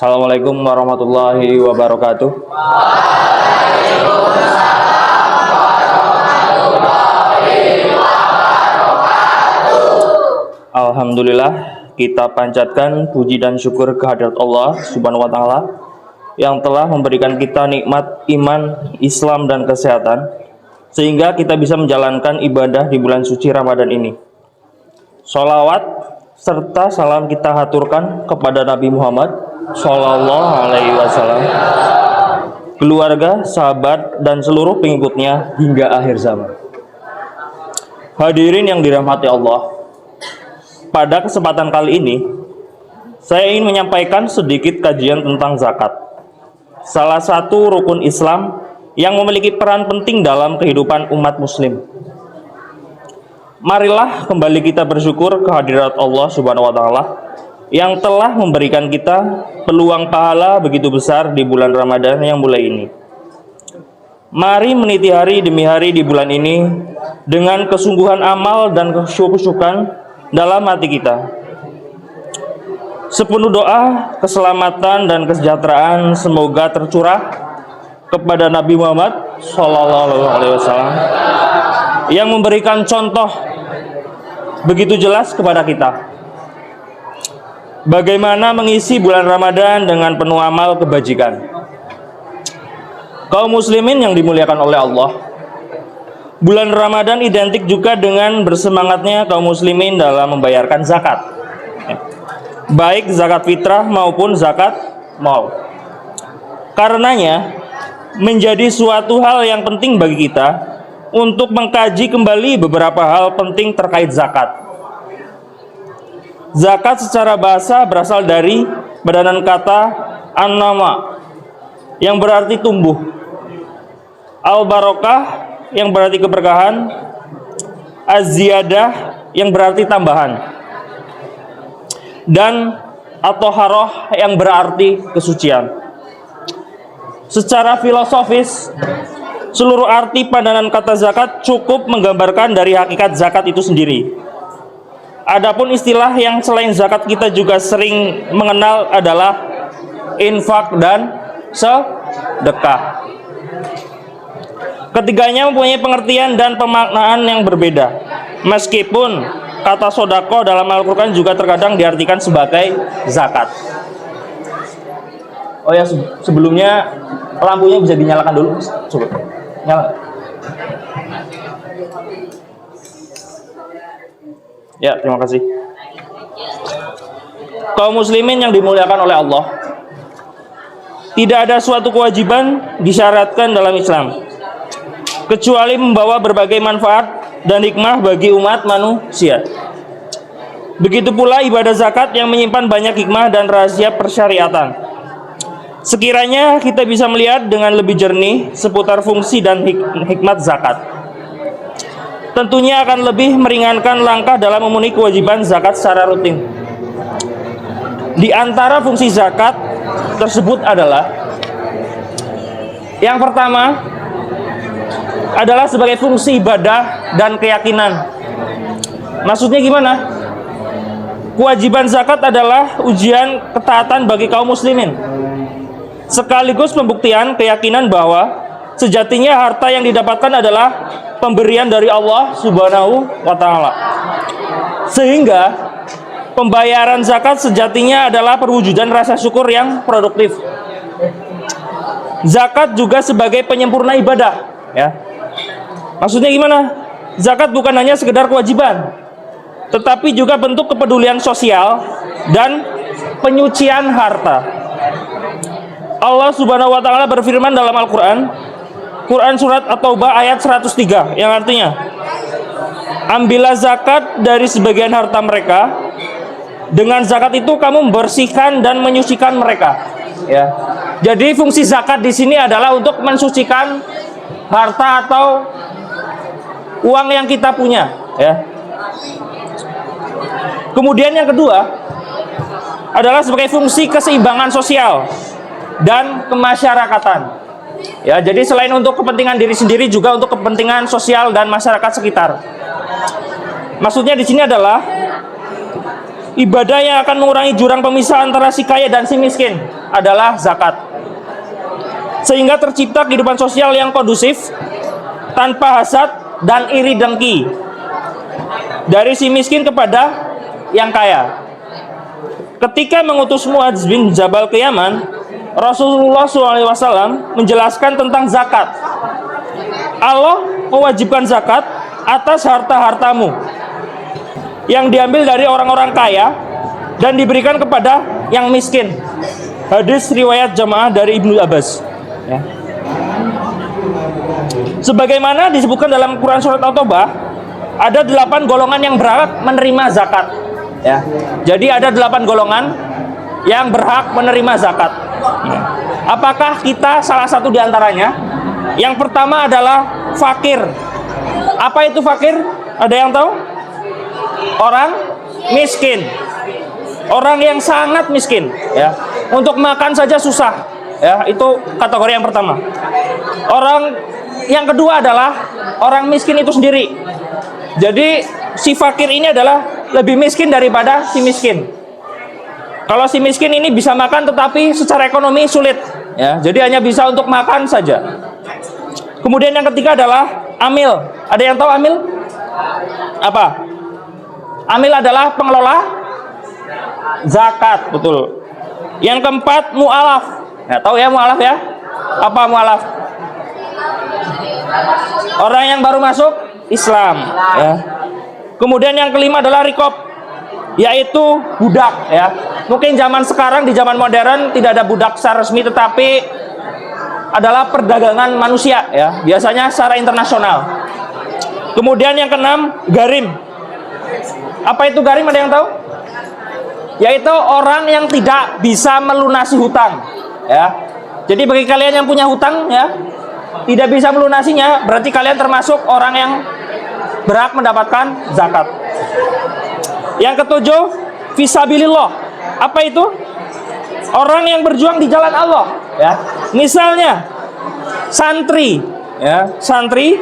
Assalamualaikum warahmatullahi wabarakatuh. Alhamdulillah, kita panjatkan puji dan syukur kehadirat Allah Subhanahu wa taala yang telah memberikan kita nikmat iman, Islam dan kesehatan sehingga kita bisa menjalankan ibadah di bulan suci Ramadan ini. Sholawat serta salam kita haturkan kepada Nabi Muhammad Sallallahu Alaihi Wasallam, keluarga, sahabat, dan seluruh pengikutnya hingga akhir zaman. Hadirin yang dirahmati Allah, pada kesempatan kali ini saya ingin menyampaikan sedikit kajian tentang zakat, salah satu rukun Islam yang memiliki peran penting dalam kehidupan umat muslim. Marilah kembali kita bersyukur kehadirat Allah Subhanahu wa taala yang telah memberikan kita peluang pahala begitu besar di bulan Ramadan yang mulai ini. Mari meniti hari demi hari di bulan ini dengan kesungguhan amal dan kesyukuran dalam hati kita. Sepenuh doa, keselamatan dan kesejahteraan semoga tercurah kepada Nabi Muhammad Sallallahu Alaihi Wasallam yang memberikan contoh begitu jelas kepada kita bagaimana mengisi bulan Ramadan dengan penuh amal kebajikan. Kaum muslimin yang dimuliakan oleh Allah, bulan Ramadan identik juga dengan bersemangatnya kaum muslimin dalam membayarkan zakat, baik zakat fitrah maupun zakat mal. Karenanya menjadi suatu hal yang penting bagi kita untuk mengkaji kembali beberapa hal penting terkait zakat. Zakat secara bahasa berasal dari padanan kata an-nama yang berarti tumbuh, al-barokah yang berarti keberkahan, az-ziyadah yang berarti tambahan, dan at-thaharah yang berarti kesucian. Secara filosofis, seluruh arti padanan kata zakat cukup menggambarkan dari hakikat zakat itu sendiri. Adapun istilah yang selain zakat kita juga sering mengenal adalah infak dan sedekah. Ketiganya mempunyai pengertian dan pemaknaan yang berbeda. Meskipun kata sodako dalam Al-Quran juga terkadang diartikan sebagai zakat. Oh ya, sebelumnya lampunya bisa dinyalakan dulu. Coba nyala. Ya, terima kasih. Kaum muslimin yang dimuliakan oleh Allah, tidak ada suatu kewajiban disyaratkan dalam Islam kecuali membawa berbagai manfaat dan hikmah bagi umat manusia. Begitu pula ibadah zakat yang menyimpan banyak hikmah dan rahasia persyariatan. Sekiranya kita bisa melihat dengan lebih jernih seputar fungsi dan hikmat zakat, tentunya akan lebih meringankan langkah dalam memenuhi kewajiban zakat secara rutin. Di antara fungsi zakat tersebut adalah yang pertama adalah sebagai fungsi ibadah dan keyakinan. Maksudnya gimana? Kewajiban zakat adalah ujian ketaatan bagi kaum muslimin, sekaligus pembuktian keyakinan bahwa sejatinya harta yang didapatkan adalah pemberian dari Allah Subhanahu wa taala. Sehingga pembayaran zakat sejatinya adalah perwujudan rasa syukur yang produktif. Zakat juga sebagai penyempurna ibadah, ya. Maksudnya gimana? Zakat bukan hanya sekedar kewajiban, tetapi juga bentuk kepedulian sosial dan penyucian harta. Allah Subhanahu wa taala berfirman dalam Al-Qur'an, Quran surat At-Taubah ayat 103 yang artinya, ambillah zakat dari sebagian harta mereka, dengan zakat itu kamu membersihkan dan menyucikan mereka, ya. Jadi fungsi zakat di sini adalah untuk mensucikan harta atau uang yang kita punya, ya. Kemudian yang kedua adalah sebagai fungsi keseimbangan sosial dan kemasyarakatan. Ya, jadi selain untuk kepentingan diri sendiri juga untuk kepentingan sosial dan masyarakat sekitar. Maksudnya di sini adalah ibadah yang akan mengurangi jurang pemisah antara si kaya dan si miskin. adalah zakat. Sehingga tercipta kehidupan sosial yang kondusif tanpa hasad dan iri dengki dari si miskin kepada yang kaya. Ketika mengutus Muadz bin Jabal ke Yaman, Rasulullah SAW menjelaskan tentang zakat. Allah mewajibkan zakat atas harta-hartamu yang diambil dari orang-orang kaya dan diberikan kepada yang miskin. Hadis riwayat jamaah dari Ibnu Abbas. Ya. Sebagaimana disebutkan dalam Quran surat At-Taubah, ada 8 golongan yang berhak menerima zakat. Ya. Jadi ada 8 golongan yang berhak menerima zakat. Ya. Apakah kita salah satu di antaranya? Yang pertama adalah fakir. Apa itu fakir? Ada yang tahu? Orang miskin. Orang yang sangat miskin, ya. Untuk makan saja susah. Ya, itu kategori yang pertama. Orang yang kedua adalah orang miskin itu sendiri. Jadi si fakir ini adalah lebih miskin daripada si miskin. Kalau si miskin ini bisa makan tetapi secara ekonomi sulit, ya. Jadi hanya bisa untuk makan saja. Kemudian yang ketiga adalah amil. Ada yang tahu amil? Apa? Amil adalah pengelola zakat, betul. Yang keempat mu'alaf. Ya, tahu ya mu'alaf ya? Apa mu'alaf? Orang yang baru masuk Islam, ya. Kemudian yang kelima adalah rikob, yaitu budak, ya. Mungkin zaman sekarang di zaman modern tidak ada budak secara resmi, tetapi adalah perdagangan manusia, ya. Biasanya secara internasional. Kemudian yang keenam garim. Apa itu garim? Ada yang tahu? Yaitu orang yang tidak bisa melunasi hutang, ya. Jadi bagi kalian yang punya hutang, ya, tidak bisa melunasinya, berarti kalian termasuk orang yang berhak mendapatkan zakat. Yang ketujuh, fisabilillah. Apa itu? Orang yang berjuang di jalan Allah, ya. Misalnya santri, ya, santri,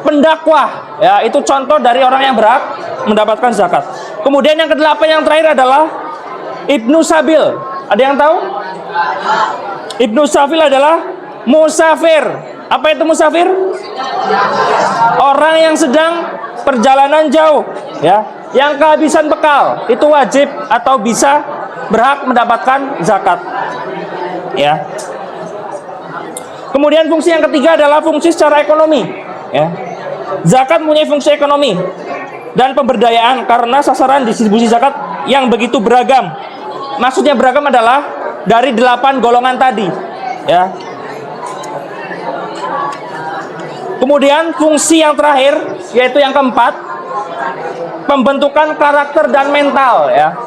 pendakwah, ya, itu contoh dari orang yang berhak mendapatkan zakat. Kemudian yang kedelapan, yang terakhir adalah Ibnu Sabil. Ada yang tahu? Ibnu Sabil adalah musafir. Apa itu musafir? Orang yang sedang perjalanan jauh, ya, yang kehabisan bekal, itu wajib atau bisa berhak mendapatkan zakat, ya. Kemudian fungsi yang ketiga adalah fungsi secara ekonomi, ya. Zakat mempunyai fungsi ekonomi dan pemberdayaan karena sasaran distribusi zakat yang begitu beragam. Maksudnya beragam adalah dari 8 golongan tadi, ya. Kemudian fungsi yang terakhir, yaitu yang keempat, pembentukan karakter dan mental, ya.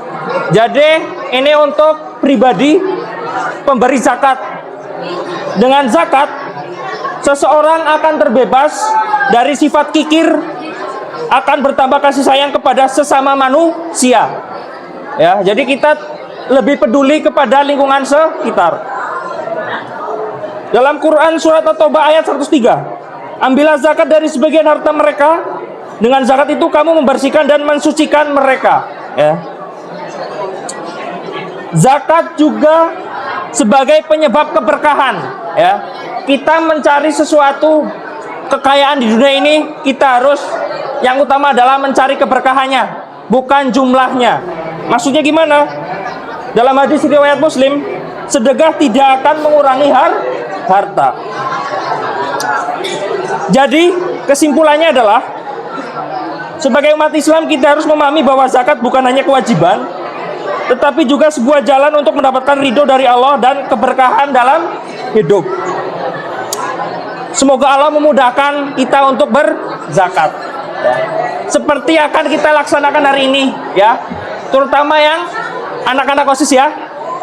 Jadi ini untuk pribadi pemberi zakat. Dengan zakat, seseorang akan terbebas dari sifat kikir, akan bertambah kasih sayang kepada sesama manusia, ya. Jadi kita lebih peduli kepada lingkungan sekitar. Dalam Quran surat At-Taubah ayat 103, ambillah zakat dari sebagian harta mereka, dengan zakat itu kamu membersihkan dan mensucikan mereka, ya. Zakat juga sebagai penyebab keberkahan, ya. Kita mencari sesuatu kekayaan di dunia ini, kita harus yang utama adalah mencari keberkahannya, bukan jumlahnya. Maksudnya gimana? Dalam hadis riwayat Muslim, sedekah tidak akan mengurangi harta. Jadi kesimpulannya adalah, sebagai umat Islam kita harus memahami bahwa zakat bukan hanya kewajiban, tetapi juga sebuah jalan untuk mendapatkan ridho dari Allah dan keberkahan dalam hidup. Semoga Allah memudahkan kita untuk berzakat, ya. Seperti akan kita laksanakan hari ini, ya, terutama yang anak-anak OSIS, ya.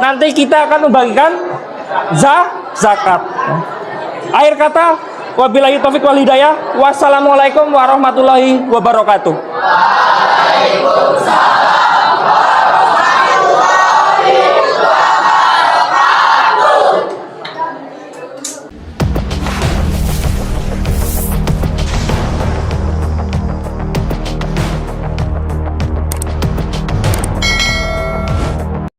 Nanti kita akan membagikan zakat. Akhir kata, wabillahi taufiq wal hidayah. Wassalamualaikum warahmatullahi wabarakatuh. Waalaikumsalam.